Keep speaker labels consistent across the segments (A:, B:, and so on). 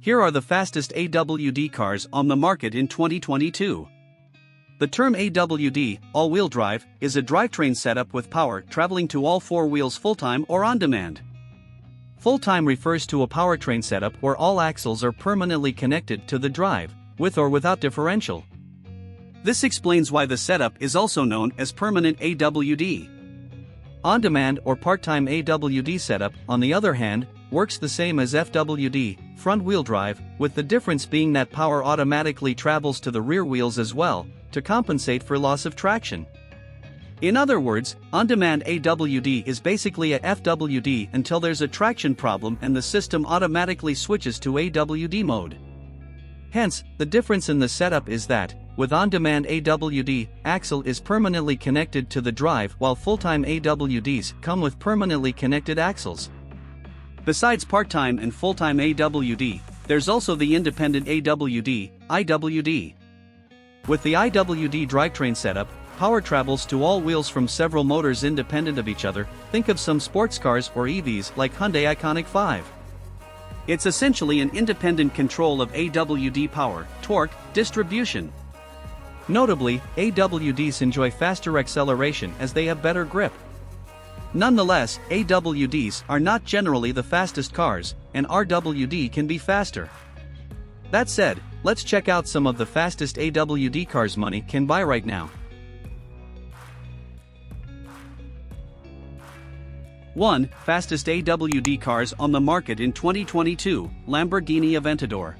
A: Here are the fastest AWD cars on the market in 2022. The term AWD, all-wheel drive, is a drivetrain setup with power traveling to all four wheels full-time or on-demand. Full-time refers to a powertrain setup where all axles are permanently connected to the drive, with or without differential. This explains why the setup is also known as Permanent AWD. On-demand or part-time AWD setup, on the other hand, works the same as FWD, front-wheel drive, with the difference being that power automatically travels to the rear wheels as well, to compensate for loss of traction. In other words, on-demand AWD is basically a FWD until there's a traction problem and the system automatically switches to AWD mode. Hence, the difference in the setup is that, with on-demand AWD, axle is permanently connected to the drive while full-time AWDs come with permanently connected axles. Besides part-time and full-time AWD, there's also the Independent AWD, IWD. With the IWD drivetrain setup, power travels to all wheels from several motors independent of each other. Think of some sports cars or EVs like Hyundai Iconiq 5. It's essentially an independent control of AWD power, torque, distribution. Notably, AWDs enjoy faster acceleration as they have better grip. Nonetheless, AWDs are not generally the fastest cars, and RWD can be faster. That said, let's check out some of the fastest AWD cars money can buy right now. 1. Fastest AWD cars on the market in 2022, Lamborghini Aventador.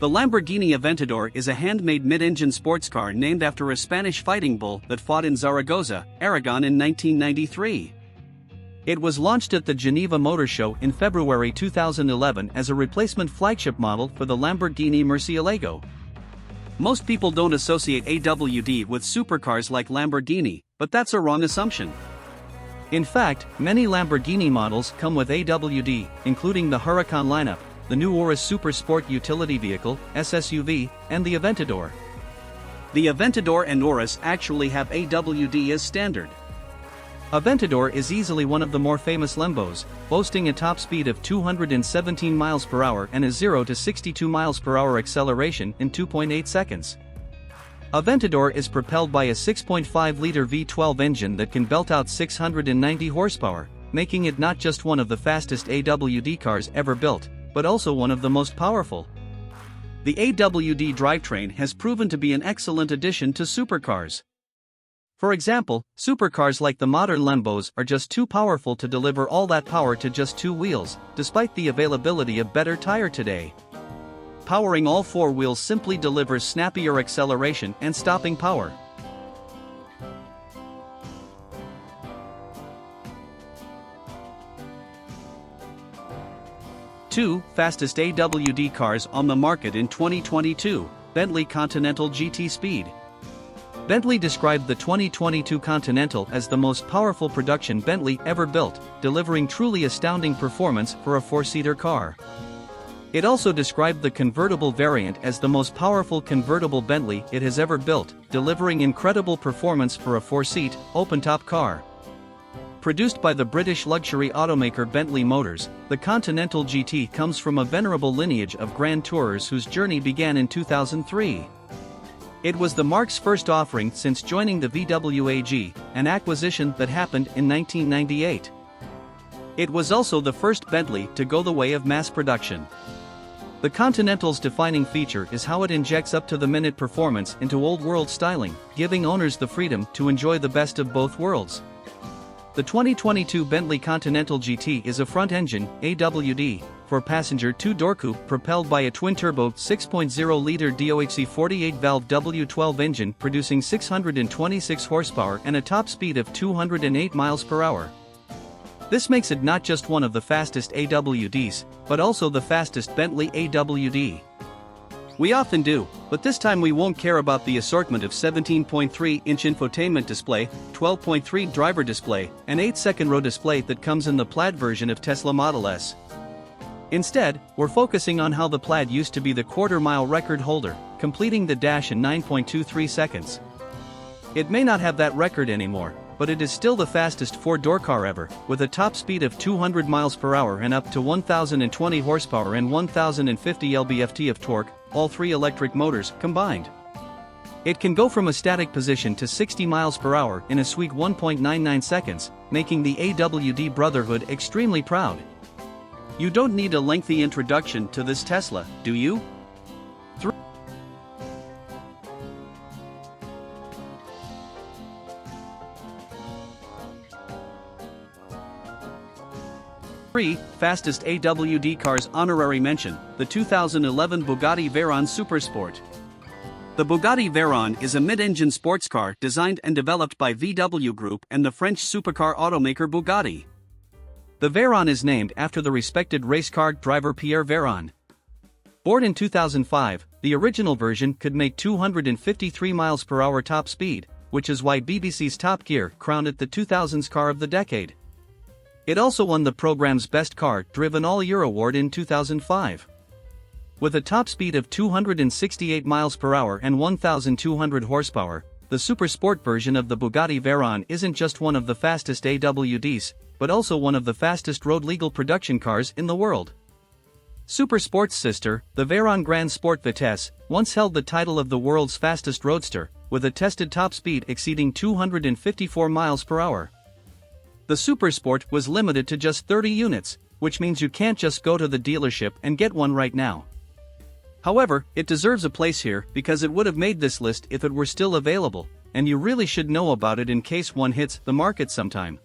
A: The Lamborghini Aventador is a handmade mid-engine sports car named after a Spanish fighting bull that fought in Zaragoza, Aragon in 1993. It was launched at the Geneva Motor Show in February 2011 as a replacement flagship model for the Lamborghini Murcielago. Most people don't associate AWD with supercars like Lamborghini, but that's a wrong assumption. In fact, many Lamborghini models come with AWD, including the Huracan lineup, the new Urus Super Sport Utility Vehicle, SSUV, and the Aventador. The Aventador and Urus actually have AWD as standard. Aventador is easily one of the more famous Lambos, boasting a top speed of 217 miles per hour and a 0 to 62 miles per hour acceleration in 2.8 seconds. Aventador is propelled by a 6.5-liter V12 engine that can belt out 690 horsepower, making it not just one of the fastest AWD cars ever built, but also one of the most powerful. The AWD drivetrain has proven to be an excellent addition to supercars. For example, supercars like the modern Lambos are just too powerful to deliver all that power to just two wheels, despite the availability of better tire today. Powering all four wheels simply delivers snappier acceleration and stopping power. 2. Fastest AWD cars on the market in 2022, Bentley Continental GT Speed. Bentley described the 2022 Continental as the most powerful production Bentley ever built, delivering truly astounding performance for a four-seater car. It also described the convertible variant as the most powerful convertible Bentley it has ever built, delivering incredible performance for a four-seat, open-top car. Produced by the British luxury automaker Bentley Motors, the Continental GT comes from a venerable lineage of Grand Tourers whose journey began in 2003. It was the marque's first offering since joining the VW AG, an acquisition that happened in 1998. It was also the first Bentley to go the way of mass production. The Continental's defining feature is how it injects up-to-the-minute performance into old-world styling, giving owners the freedom to enjoy the best of both worlds. The 2022 Bentley Continental GT is a front-engine, AWD, four-passenger two-door coupe propelled by a twin-turbo 6.0-liter DOHC 48-valve W12 engine producing 626 horsepower and a top speed of 208 miles per hour. This makes it not just one of the fastest AWDs, but also the fastest Bentley AWD. We often do, but this time we won't care about the assortment of 17.3-inch infotainment display, 12.3 driver display, and 8-second row display that comes in the Plaid version of Tesla Model S. Instead, we're focusing on how the Plaid used to be the quarter-mile record holder, completing the dash in 9.23 seconds. It may not have that record anymore, but it is still the fastest four-door car ever, with a top speed of 200 miles per hour and up to 1,020 horsepower and 1,050 lb-ft of torque, all three electric motors combined. It can go from a static position to 60 miles per hour in a sweet 1.99 seconds, making the AWD brotherhood extremely proud. You don't need a lengthy introduction to this Tesla, do you? 3. Fastest AWD cars honorary mention, the 2011 Bugatti Veyron Supersport. The Bugatti Veyron is a mid-engine sports car designed and developed by VW Group and the French supercar automaker Bugatti. The Veyron is named after the respected race car driver Pierre Veyron. Born in 2005, the original version could make 253 miles per hour top speed, which is why BBC's Top Gear crowned it the 2000s Car of the Decade. It also won the program's Best Car Driven All Year award in 2005. With a top speed of 268 miles per hour and 1,200 horsepower, the super sport version of the Bugatti Veyron isn't just one of the fastest AWDs, but also one of the fastest road-legal production cars in the world. Super Sport's sister, the Veyron Grand Sport Vitesse, once held the title of the world's fastest roadster, with a tested top speed exceeding 254 miles per hour. The Super Sport was limited to just 30 units, which means you can't just go to the dealership and get one right now. However, it deserves a place here because it would have made this list if it were still available, and you really should know about it in case one hits the market sometime.